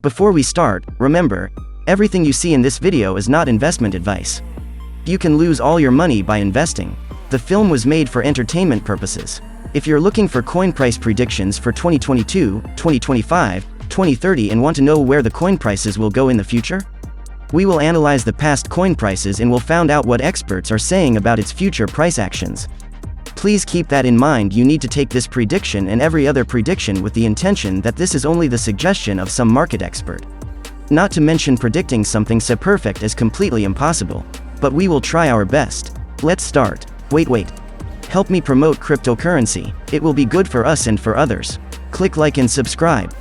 Before we start, remember, everything you see in this video is not investment advice. You can lose all your money by investing. The film was made for entertainment purposes. If you're looking for coin price predictions for 2022, 2025, 2030 and want to know where the coin prices will go in the future, we will analyze the past coin prices and will find out what experts are saying about its future price actions. Please keep that in mind. You need to take this prediction and every other prediction with the intention that this is only the suggestion of some market expert. Not to mention predicting something so perfect as completely impossible. But we will try our best. Let's start. Wait. Help me promote cryptocurrency. It will be good for us and for others. Click like and subscribe.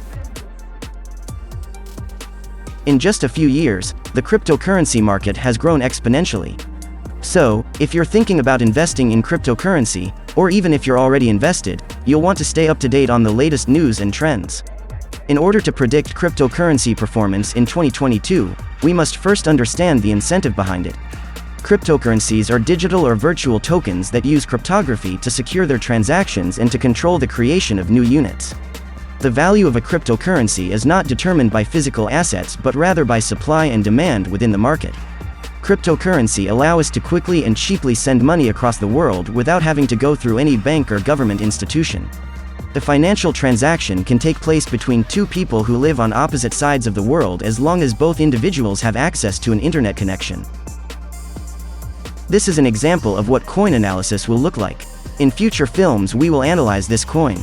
In just a few years, the cryptocurrency market has grown exponentially. So, if you're thinking about investing in cryptocurrency, or even if you're already invested, you'll want to stay up to date on the latest news and trends. In order to predict cryptocurrency performance in 2022, we must first understand the incentive behind it. Cryptocurrencies are digital or virtual tokens that use cryptography to secure their transactions and to control the creation of new units. The value of a cryptocurrency is not determined by physical assets but rather by supply and demand within the market. Cryptocurrency allows us to quickly and cheaply send money across the world without having to go through any bank or government institution. The financial transaction can take place between two people who live on opposite sides of the world as long as both individuals have access to an internet connection. This is an example of what coin analysis will look like. In future films we will analyze this coin.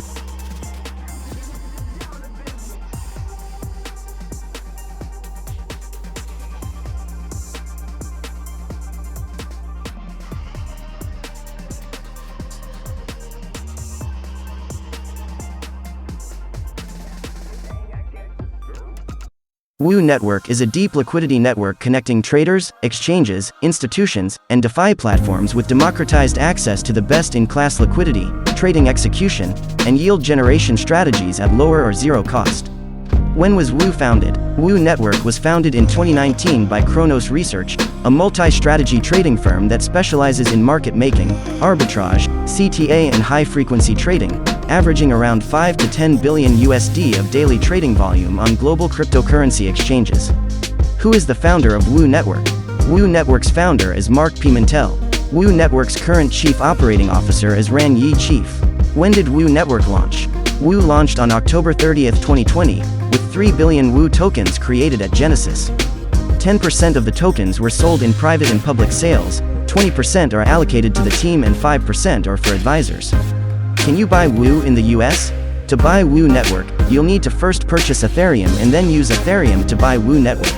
WOO Network is a deep liquidity network connecting traders, exchanges, institutions, and DeFi platforms with democratized access to the best-in-class liquidity, trading execution, and yield generation strategies at lower or zero cost. When was WOO founded? WOO Network was founded in 2019 by Kronos Research, a multi-strategy trading firm that specializes in market making, arbitrage, CTA and high-frequency trading, averaging around 5 to 10 billion USD of daily trading volume on global cryptocurrency exchanges. Who is the founder of WOO Network? WOO Network's founder is Mark Pimentel. WOO Network's current Chief Operating Officer is Ran Yi Chief. When did WOO Network launch? WOO launched on October 30, 2020, with 3 billion WOO tokens created at Genesis. 10% of the tokens were sold in private and public sales, 20% are allocated to the team and 5% are for advisors. Can you buy WOO in the US? To buy WOO Network, you'll need to first purchase Ethereum and then use Ethereum to buy WOO Network.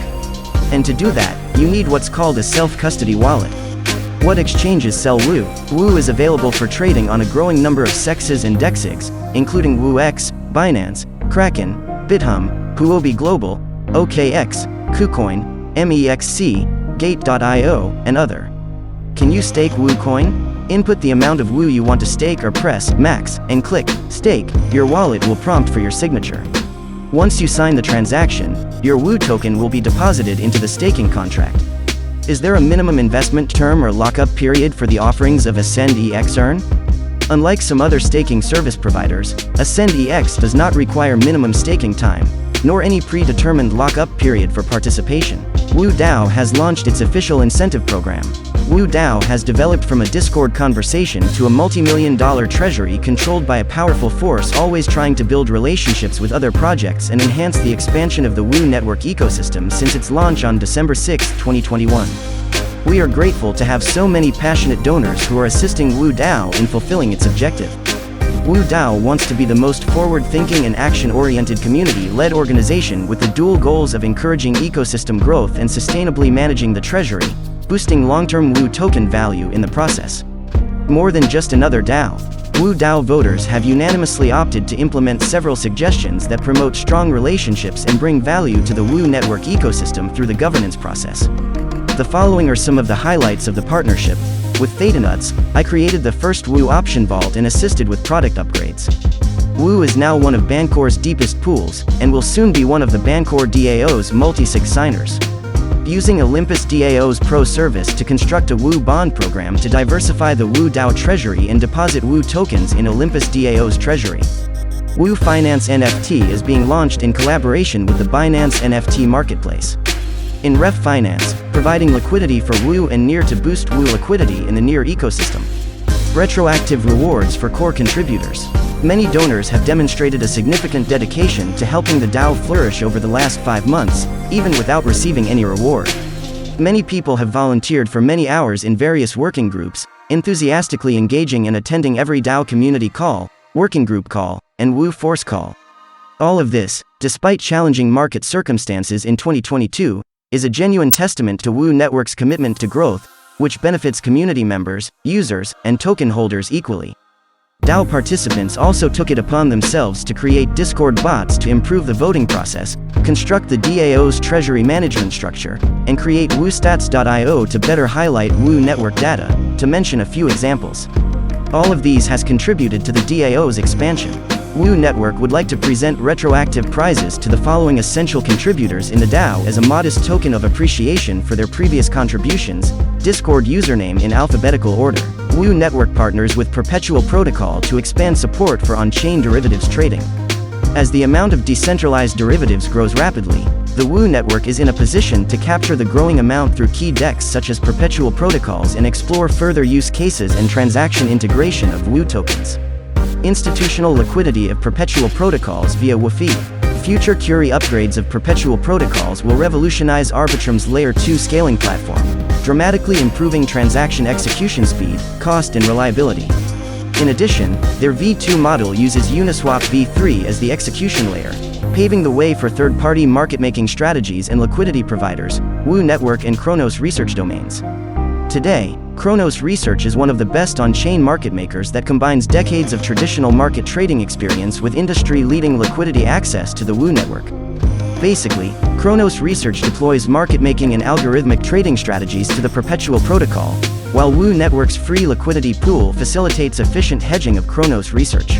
And to do that, you need what's called a self-custody wallet. What exchanges sell WOO? WOO is available for trading on a growing number of CEXs and DEXs, including WOOX, Binance, Kraken, Bithumb, Huobi Global, OKX, KuCoin, MEXC, Gate.io, and other. Can you stake WOO coin? Input the amount of WOO you want to stake or press max and click stake. Your wallet will prompt for your signature. Once you sign the transaction, your WOO token will be deposited into the staking contract. Is there a minimum investment term or lockup period for the offerings of AscendEX Earn? Unlike some other staking service providers, AscendEX does not require minimum staking time, nor any predetermined lockup period for participation. WOO DAO has launched its official incentive program. WOO DAO has developed from a Discord conversation to a multi-million-dollar treasury controlled by a powerful force always trying to build relationships with other projects and enhance the expansion of the WOO Network ecosystem since its launch on December 6, 2021. We are grateful to have so many passionate donors who are assisting WOO DAO in fulfilling its objective. WOO DAO wants to be the most forward-thinking and action-oriented community-led organization with the dual goals of encouraging ecosystem growth and sustainably managing the treasury, boosting long-term WOO token value in the process. More than just another DAO, WOO DAO voters have unanimously opted to implement several suggestions that promote strong relationships and bring value to the WOO Network ecosystem through the governance process. The following are some of the highlights of the partnership. With ThetaNuts, I created the first WOO option vault and assisted with product upgrades. WOO is now one of Bancor's deepest pools, and will soon be one of the Bancor DAO's multi-sig signers. Using Olympus DAO's Pro service to construct a WOO bond program to diversify the WOO DAO treasury and deposit WOO tokens in Olympus DAO's treasury. Woo Finance NFT is being launched in collaboration with the Binance NFT marketplace. In Ref Finance, providing liquidity for Woo and Near to boost Woo liquidity in the Near ecosystem. Retroactive rewards for core contributors. Many donors have demonstrated a significant dedication to helping the DAO flourish over the last 5 months, even without receiving any reward. Many people have volunteered for many hours in various working groups, enthusiastically engaging and attending every DAO community call, working group call, and Woo Force call. All of this, despite challenging market circumstances in 2022, is a genuine testament to Woo Network's commitment to growth, which benefits community members, users, and token holders equally. DAO participants also took it upon themselves to create Discord bots to improve the voting process, construct the DAO's treasury management structure, and create WooStats.io to better highlight Woo Network data, to mention a few examples. All of these has contributed to the DAO's expansion. Woo Network would like to present retroactive prizes to the following essential contributors in the DAO as a modest token of appreciation for their previous contributions. Discord username in alphabetical order. Woo Network partners with Perpetual Protocol to expand support for on-chain derivatives trading. As the amount of decentralized derivatives grows rapidly, the Woo Network is in a position to capture the growing amount through key DEX such as Perpetual Protocols and explore further use cases and transaction integration of Woo tokens. Institutional liquidity of Perpetual Protocols via WooFi. Future Curie upgrades of Perpetual Protocols will revolutionize Arbitrum's Layer 2 scaling platform, dramatically improving transaction execution speed, cost and reliability. In addition, their V2 model uses Uniswap v3 as the execution layer, paving the way for third-party market-making strategies and liquidity providers, Woo Network and Chronos Research domains. Today, Chronos Research is one of the best on-chain market makers that combines decades of traditional market trading experience with industry-leading liquidity access to the Woo Network. Basically, Chronos Research deploys market-making and algorithmic trading strategies to the Perpetual Protocol, while Woo Network's free liquidity pool facilitates efficient hedging of Chronos Research.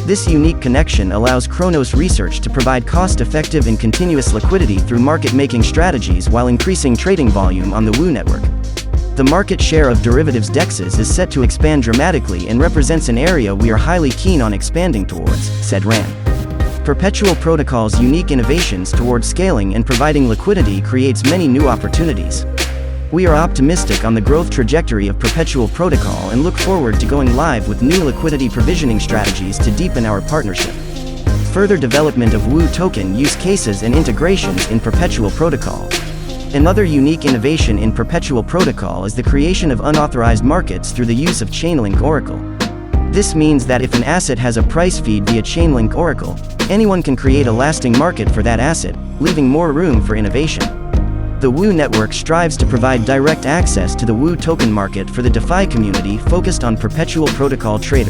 This unique connection allows Chronos Research to provide cost-effective and continuous liquidity through market-making strategies while increasing trading volume on the Woo Network. The market share of derivatives DEXs is set to expand dramatically and represents an area we are highly keen on expanding towards, said Ran. Perpetual Protocol's unique innovations towards scaling and providing liquidity creates many new opportunities. We are optimistic on the growth trajectory of Perpetual Protocol and look forward to going live with new liquidity provisioning strategies to deepen our partnership. Further development of Woo token use cases and integrations in Perpetual Protocol. Another unique innovation in Perpetual Protocol is the creation of unauthorized markets through the use of Chainlink Oracle. This means that if an asset has a price feed via Chainlink Oracle, anyone can create a lasting market for that asset, leaving more room for innovation. The Woo Network strives to provide direct access to the Woo token market for the DeFi community focused on Perpetual Protocol traders.